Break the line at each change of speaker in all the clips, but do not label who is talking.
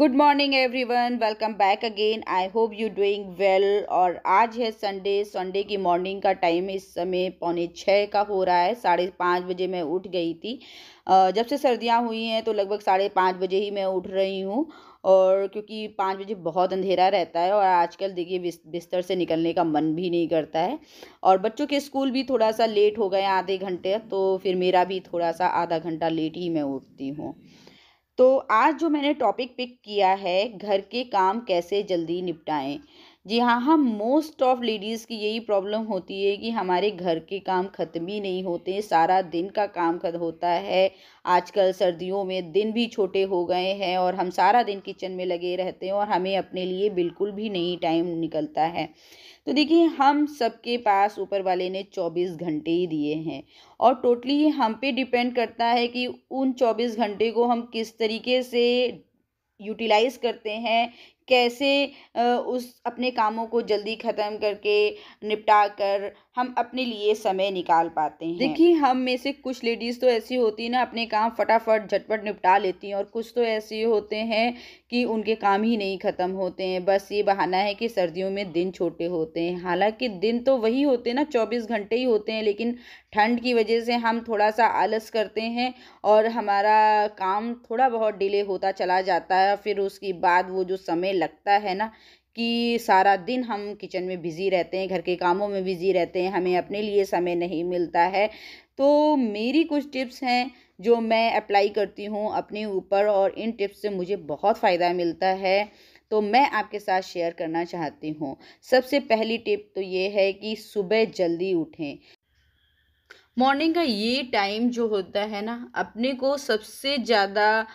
Good morning everyone, welcome back again. I hope you doing well. और आज है Sunday की मॉर्निंग का टाइम इस समय 5:45 का हो रहा है। 5:30 बजे मैं उठ गई थी। जब से सर्दियां हुई हैं तो लगभग 5:30 बजे ही मैं उठ रही हूँ। और क्योंकि 5 बजे बहुत अंधेरा रहता है और आजकल देखिए बिस्तर से निकलने का मन भी नहीं करता है। और बच्चों के स्कूल भी थोड़ा सा लेट हो गए, आधे घंटे, तो फिर मेरा भी थोड़ा सा आधा घंटा लेट ही मैं उठती हूँ। तो आज जो मैंने टॉपिक पिक किया है, घर के काम कैसे जल्दी निपटाएं। जी हाँ, हम मोस्ट ऑफ लेडीज़ की यही प्रॉब्लम होती है कि हमारे घर के काम ख़त्म ही नहीं होते, सारा दिन का काम खत्म होता है। आजकल सर्दियों में दिन भी छोटे हो गए हैं और हम सारा दिन किचन में लगे रहते हैं और हमें अपने लिए बिल्कुल भी नहीं टाइम निकलता है। तो देखिए, हम सबके पास ऊपर वाले ने 24 घंटे ही दिए हैं और टोटली ये हम पे डिपेंड करता है कि उन 24 घंटे को हम किस तरीके से यूटिलाइज करते हैं, कैसे उस अपने कामों को जल्दी ख़त्म करके निपटा कर हम अपने लिए समय निकाल पाते हैं। देखिए, हम में से कुछ लेडीज़ तो ऐसी होती है ना, अपने काम फटाफट झटपट निपटा लेती हैं और कुछ तो ऐसे होते हैं कि उनके काम ही नहीं ख़त्म होते हैं। बस ये बहाना है कि सर्दियों में दिन छोटे होते हैं, हालांकि दिन तो वही होते हैं ना, 24 घंटे ही होते हैं, लेकिन ठंड की वजह से हम थोड़ा सा आलस करते हैं और हमारा काम थोड़ा बहुत डिले होता चला जाता है। फिर उसके बाद वो जो समय लगता है ना, कि सारा दिन हम किचन में बिज़ी रहते हैं, घर के कामों में बिज़ी रहते हैं, हमें अपने लिए समय नहीं मिलता है। तो मेरी कुछ टिप्स हैं जो मैं अप्लाई करती हूँ अपने ऊपर और इन टिप्स से मुझे बहुत फ़ायदा मिलता है, तो मैं आपके साथ शेयर करना चाहती हूँ। सबसे पहली टिप तो ये है कि सुबह जल्दी उठें। मॉर्निंग का ये टाइम जो होता है ना, अपने को सबसे ज़्यादा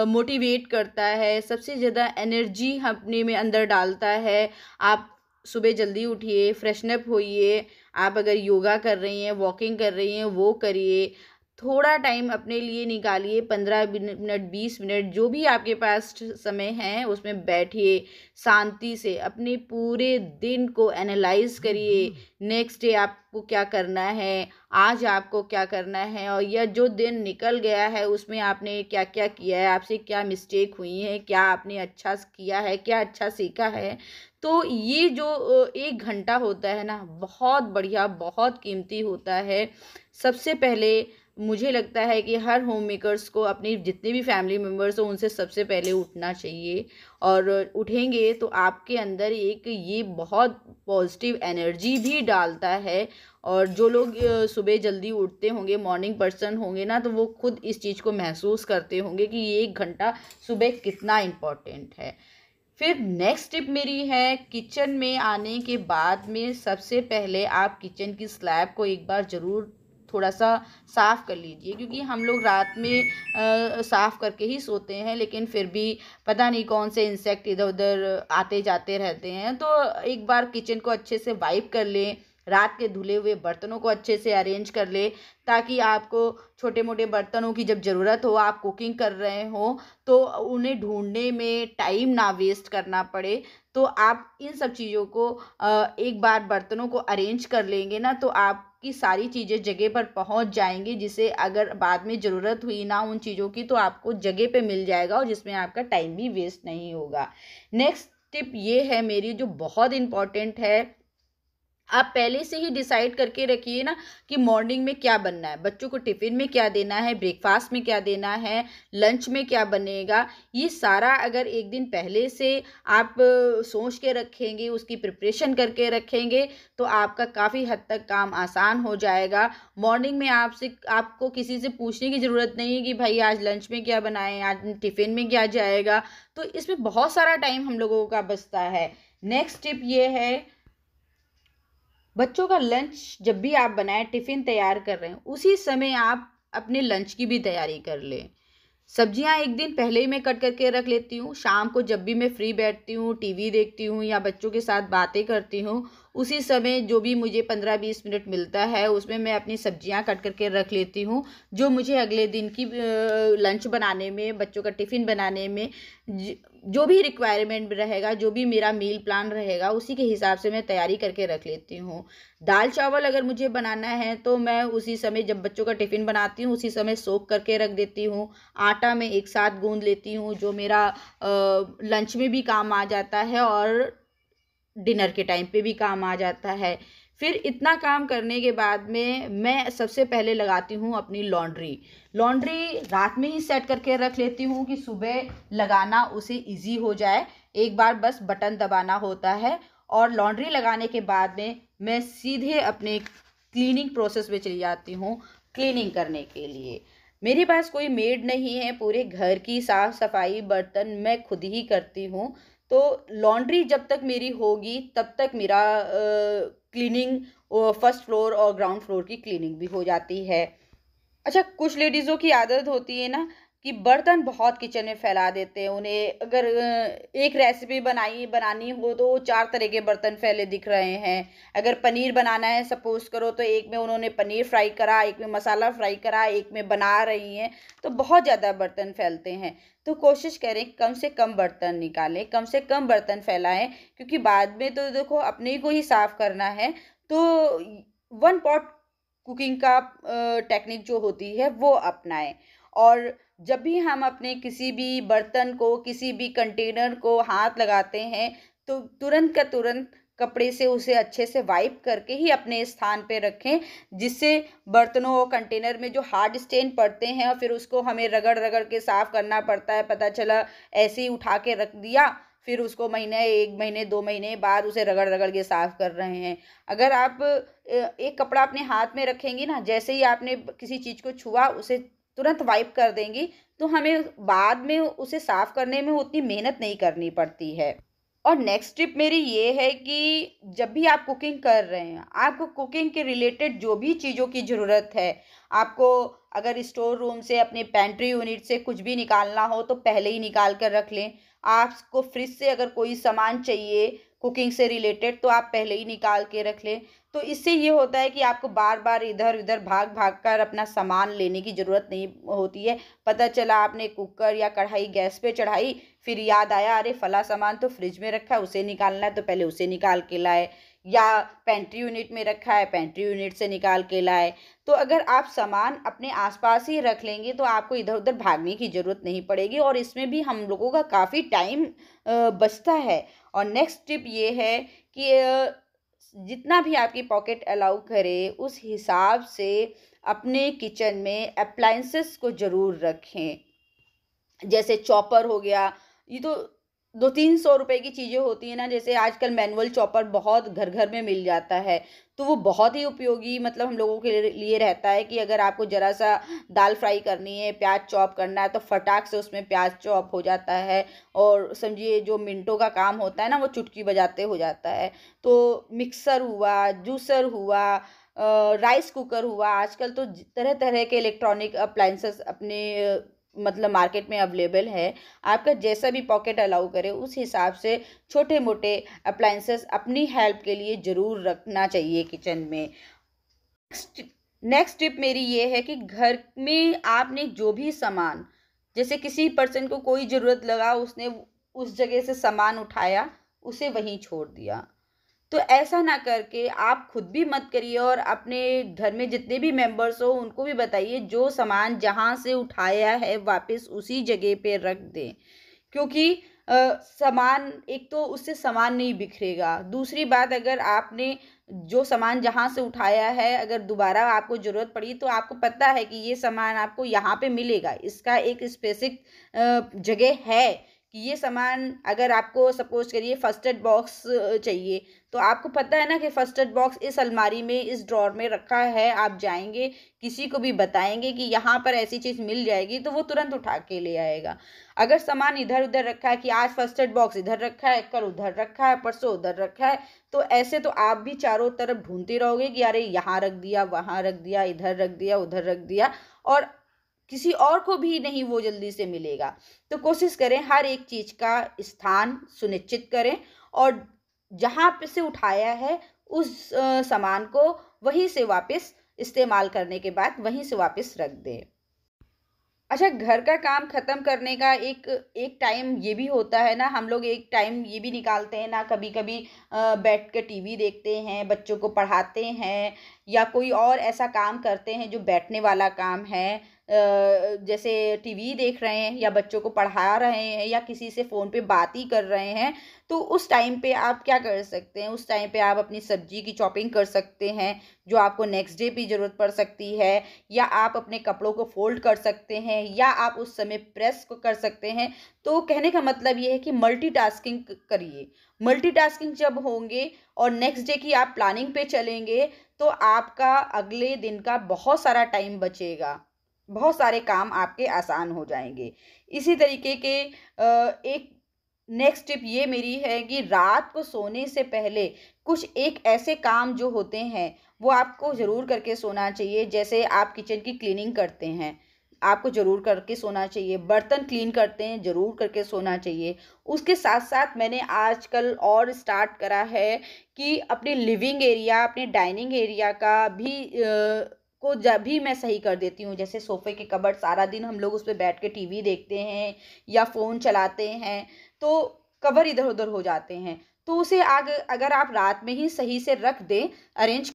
मोटिवेट करता है, सबसे ज़्यादा एनर्जी अपने में अंदर डालता है। आप सुबह जल्दी उठिए, फ्रेशन अप होइए। आप अगर योगा कर रही हैं, वॉकिंग कर रही हैं, वो करिए। थोड़ा टाइम अपने लिए निकालिए, 15 मिनट 20 मिनट जो भी आपके पास समय है उसमें बैठिए, शांति से अपने पूरे दिन को एनालाइज करिए। नेक्स्ट डे आपको क्या करना है, आज आपको क्या करना है, और यह जो दिन निकल गया है उसमें आपने क्या क्या किया है, आपसे क्या मिस्टेक हुई है, क्या आपने अच्छा किया है, क्या अच्छा सीखा है। तो ये जो 1 घंटा होता है ना, बहुत बढ़िया, बहुत कीमती होता है। सबसे पहले मुझे लगता है कि हर होम मेकर्स को अपनी जितने भी फैमिली मेम्बर्स हो उनसे सबसे पहले उठना चाहिए। और उठेंगे तो आपके अंदर एक ये बहुत पॉजिटिव एनर्जी भी डालता है। और जो लोग सुबह जल्दी उठते होंगे, मॉर्निंग पर्सन होंगे ना, तो वो खुद इस चीज़ को महसूस करते होंगे कि ये 1 घंटा सुबह कितना इम्पोर्टेंट है। फिर नेक्स्ट टिप मेरी है, किचन में आने के बाद में सबसे पहले आप किचन की स्लैब को एक बार ज़रूर थोड़ा सा साफ़ कर लीजिए, क्योंकि हम लोग रात में साफ़ करके ही सोते हैं, लेकिन फिर भी पता नहीं कौन से इंसेक्ट इधर उधर आते जाते रहते हैं। तो एक बार किचन को अच्छे से वाइप कर लें, रात के धुले हुए बर्तनों को अच्छे से अरेंज कर ले, ताकि आपको छोटे मोटे बर्तनों की जब ज़रूरत हो, आप कुकिंग कर रहे हो, तो उन्हें ढूंढने में टाइम ना वेस्ट करना पड़े। तो आप इन सब चीज़ों को एक बार बर्तनों को अरेंज कर लेंगे ना, तो आपकी सारी चीज़ें जगह पर पहुंच जाएंगी, जिसे अगर बाद में ज़रूरत हुई ना उन चीज़ों की, तो आपको जगह पे मिल जाएगा और जिसमें आपका टाइम भी वेस्ट नहीं होगा। नेक्स्ट टिप ये है मेरी, जो बहुत इम्पॉर्टेंट है, आप पहले से ही डिसाइड करके रखिए ना कि मॉर्निंग में क्या बनना है, बच्चों को टिफ़िन में क्या देना है, ब्रेकफास्ट में क्या देना है, लंच में क्या बनेगा। ये सारा अगर एक दिन पहले से आप सोच के रखेंगे, उसकी प्रिपरेशन करके रखेंगे, तो आपका काफ़ी हद तक काम आसान हो जाएगा। मॉर्निंग में आपको किसी से पूछने की ज़रूरत नहीं है कि भाई आज लंच में क्या बनाएं, आज टिफ़िन में क्या जाएगा। तो इसमें बहुत सारा टाइम हम लोगों का बचता है। नेक्स्ट टिप ये है, बच्चों का लंच जब भी आप बनाएं, टिफ़िन तैयार कर रहे हैं, उसी समय आप अपने लंच की भी तैयारी कर लें। सब्जियां एक दिन पहले ही मैं कट करके रख लेती हूँ। शाम को जब भी मैं फ्री बैठती हूँ, टीवी देखती हूँ या बच्चों के साथ बातें करती हूँ, उसी समय जो भी मुझे 15-20 मिनट मिलता है उसमें मैं अपनी सब्जियां कट करके रख लेती हूँ, जो मुझे अगले दिन की लंच बनाने में, बच्चों का टिफ़िन बनाने में जो भी रिक्वायरमेंट रहेगा, जो भी मेरा मील प्लान रहेगा, उसी के हिसाब से मैं तैयारी करके रख लेती हूँ। दाल चावल अगर मुझे बनाना है तो मैं उसी समय जब बच्चों का टिफ़िन बनाती हूँ उसी समय सोख करके रख देती हूँ। आटा मैं एक साथ गूँध लेती हूँ, जो मेरा लंच में भी काम आ जाता है और डिनर के टाइम पे भी काम आ जाता है। फिर इतना काम करने के बाद में मैं सबसे पहले लगाती हूँ अपनी लॉन्ड्री। लॉन्ड्री रात में ही सेट करके रख लेती हूँ कि सुबह लगाना उसे इजी हो जाए। एक बार बस बटन दबाना होता है और लॉन्ड्री लगाने के बाद में मैं सीधे अपने क्लीनिंग प्रोसेस में चली जाती हूँ क्लीनिंग करने के लिए। मेरे पास कोई मेड नहीं है, पूरे घर की साफ सफाई बर्तन मैं खुद ही करती हूँ। तो लॉन्ड्री जब तक मेरी होगी तब तक मेरा क्लीनिंग फर्स्ट फ्लोर और ग्राउंड फ्लोर की क्लीनिंग भी हो जाती है। अच्छा, कुछ लेडीज़ों की आदत होती है ना कि बर्तन बहुत किचन में फैला देते हैं। उन्हें अगर एक रेसिपी बनानी हो तो वो 4 तरह के बर्तन फैले दिख रहे हैं। अगर पनीर बनाना है सपोज़ करो तो एक में उन्होंने पनीर फ्राई करा, एक में मसाला फ्राई करा, एक में बना रही हैं, तो बहुत ज़्यादा बर्तन फैलते हैं। तो कोशिश करें कम से कम बर्तन निकालें, कम से कम बर्तन फैलाएँ, क्योंकि बाद में तो देखो अपने को ही साफ़ करना है। तो वन पॉट कुकिंग का टेक्निक जो होती है वो अपनाएं। और जब भी हम अपने किसी भी बर्तन को, किसी भी कंटेनर को हाथ लगाते हैं तो तुरंत का तुरंत कपड़े से उसे अच्छे से वाइप करके ही अपने स्थान पे रखें, जिससे बर्तनों और कंटेनर में जो हार्ड स्टेन पड़ते हैं और फिर उसको हमें रगड़ रगड़ के साफ़ करना पड़ता है। पता चला ऐसे ही उठा के रख दिया, फिर उसको महीने 1 महीने 2 महीने बाद उसे रगड़ रगड़ के साफ़ कर रहे हैं। अगर आप एक कपड़ा अपने हाथ में रखेंगी ना, जैसे ही आपने किसी चीज़ को छुआ उसे तुरंत वाइप कर देंगी, तो हमें बाद में उसे साफ़ करने में उतनी मेहनत नहीं करनी पड़ती है। और नेक्स्ट टिप मेरी ये है कि जब भी आप कुकिंग कर रहे हैं, आपको कुकिंग के रिलेटेड जो भी चीज़ों की ज़रूरत है, आपको अगर स्टोर रूम से, अपने पेंट्री यूनिट से कुछ भी निकालना हो तो पहले ही निकाल कर रख लें। आपको फ्रिज से अगर कोई सामान चाहिए कुकिंग से रिलेटेड तो आप पहले ही निकाल के रख लें। तो इससे ये होता है कि आपको बार बार इधर उधर भाग भाग कर अपना सामान लेने की ज़रूरत नहीं होती है। पता चला आपने कुकर या कढ़ाई गैस पे चढ़ाई, फिर याद आया अरे फला सामान तो फ्रिज में रखा है, उसे निकालना है, तो पहले उसे निकाल के लाए। या पेंट्री यूनिट में रखा है, पेंट्री यूनिट से निकाल के लाए। तो अगर आप सामान अपने आसपास ही रख लेंगे तो आपको इधर उधर भागने की ज़रूरत नहीं पड़ेगी और इसमें भी हम लोगों का काफ़ी टाइम बचता है। और नेक्स्ट टिप ये है कि जितना भी आपकी पॉकेट अलाउ करे उस हिसाब से अपने किचन में अप्लायंसेस को ज़रूर रखें। जैसे चॉपर हो गया, ये तो 200-300 रुपए की चीज़ें होती हैं ना। जैसे आजकल मैनुअल चॉपर बहुत घर घर में मिल जाता है, तो वो बहुत ही उपयोगी मतलब हम लोगों के लिए रहता है कि अगर आपको ज़रा सा दाल फ्राई करनी है, प्याज चॉप करना है, तो फटाक से उसमें प्याज चॉप हो जाता है और समझिए जो मिनटों का काम होता है ना वो चुटकी बजाते हो जाता है। तो मिक्सर हुआ, जूसर हुआ, राइस कुकर हुआ, आजकल तो तरह तरह के इलेक्ट्रॉनिक अप्लायंसेस अपने मतलब मार्केट में अवेलेबल है। आपका जैसा भी पॉकेट अलाउ करे उस हिसाब से छोटे मोटे अप्लायंसेस अपनी हेल्प के लिए ज़रूर रखना चाहिए किचन में। नेक्स्ट टिप मेरी ये है कि घर में आपने जो भी सामान, जैसे किसी पर्सन को कोई ज़रूरत लगा, उसने उस जगह से सामान उठाया, उसे वहीं छोड़ दिया। तो ऐसा ना करके आप खुद भी मत करिए और अपने घर में जितने भी मेंबर्स हो उनको भी बताइए जो सामान जहाँ से उठाया है वापस उसी जगह पे रख दें। क्योंकि सामान, एक तो उससे सामान नहीं बिखरेगा, दूसरी बात अगर आपने जो सामान जहाँ से उठाया है अगर दोबारा आपको ज़रूरत पड़ी तो आपको पता है कि ये सामान आपको यहाँ पे मिलेगा, इसका एक स्पेसिफिक जगह है कि ये सामान अगर आपको सपोज करिए फर्स्ट एड बॉक्स चाहिए, तो आपको पता है ना कि फर्स्ट एड बॉक्स इस अलमारी में, इस ड्रॉर में रखा है। आप जाएंगे किसी को भी बताएंगे कि यहाँ पर ऐसी चीज़ मिल जाएगी तो वो तुरंत उठा के ले आएगा। अगर सामान इधर उधर रखा है कि आज फर्स्ट एड बॉक्स इधर रखा है, कल उधर रखा है, परसों उधर रखा है, तो ऐसे तो आप भी चारों तरफ ढूंढते रहोगे कि अरे यहाँ रख दिया, वहाँ रख दिया, इधर रख दिया, उधर रख दिया, और किसी और को भी नहीं वो जल्दी से मिलेगा। तो कोशिश करें हर एक चीज़ का स्थान सुनिश्चित करें और जहाँ पे से उठाया है उस सामान को वहीं से वापस इस्तेमाल करने के बाद वहीं से वापस रख दें। अच्छा, घर का काम ख़त्म करने का एक एक टाइम ये भी होता है ना, हम लोग एक टाइम ये भी निकालते हैं ना, कभी-कभी बैठ के टीवी देखते हैं, बच्चों को पढ़ाते हैं या कोई और ऐसा काम करते हैं जो बैठने वाला काम है। जैसे टीवी देख रहे हैं या बच्चों को पढ़ा रहे हैं या किसी से फ़ोन पे बात ही कर रहे हैं, तो उस टाइम पे आप क्या कर सकते हैं? उस टाइम पे आप अपनी सब्ज़ी की चॉपिंग कर सकते हैं, जो आपको नेक्स्ट डे भी ज़रूरत पड़ सकती है। या आप अपने कपड़ों को फ़ोल्ड कर सकते हैं या आप उस समय प्रेस को कर सकते हैं। तो कहने का मतलब ये है कि मल्टीटास्किंग करिए। मल्टीटास्किंग जब होंगे और नेक्स्ट डे की आप प्लानिंग पे चलेंगे, तो आपका अगले दिन का बहुत सारा टाइम बचेगा। बहुत सारे काम आपके आसान हो जाएँगे। इसी तरीके के एक नेक्स्ट टिप ये मेरी है कि रात को सोने से पहले कुछ एक ऐसे काम जो होते हैं, वो आपको ज़रूर करके सोना चाहिए। जैसे आप किचन की क्लीनिंग करते हैं, आपको ज़रूर करके सोना चाहिए। बर्तन क्लीन करते हैं, ज़रूर करके सोना चाहिए। उसके साथ-साथ मैंने आजकल और स्टार्ट करा है कि अपने लिविंग एरिया, अपने डाइनिंग एरिया का भी को जब भी मैं सही कर देती हूँ। जैसे सोफ़े के कबर्ड, सारा दिन हम लोग उस पे बैठ के टीवी देखते हैं या फ़ोन चलाते हैं, तो कवर इधर-उधर हो जाते हैं। तो उसे अगर आप रात में ही सही से रख दें, अरेंज,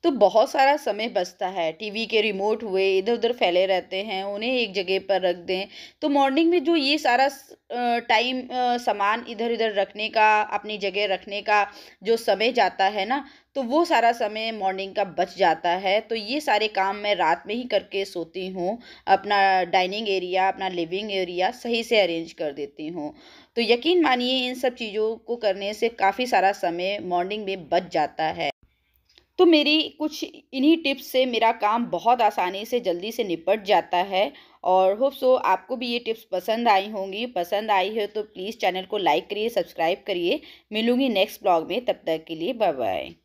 तो बहुत सारा समय बचता है। टीवी के रिमोट हुए इधर-उधर फैले रहते हैं, उन्हें एक जगह पर रख दें, तो मॉर्निंग में जो ये सारा टाइम सामान इधर-इधर रखने का, अपनी जगह रखने का जो समय जाता है ना, तो वो सारा समय मॉर्निंग का बच जाता है। तो ये सारे काम मैं रात में ही करके सोती हूँ। अपना डाइनिंग एरिया, अपना लिविंग एरिया सही से अरेंज कर देती हूँ। तो यकीन मानिए इन सब चीज़ों को करने से काफ़ी सारा समय मॉर्निंग में बच जाता है। तो मेरी कुछ इन्हीं टिप्स से मेरा काम बहुत आसानी से जल्दी से निपट जाता है और होप सो आपको भी ये टिप्स पसंद आई होंगी। पसंद आई है तो प्लीज़ चैनल को लाइक करिए, सब्सक्राइब करिए। मिलूँगी नेक्स्ट ब्लॉग में, तब तक के लिए बाय बाय।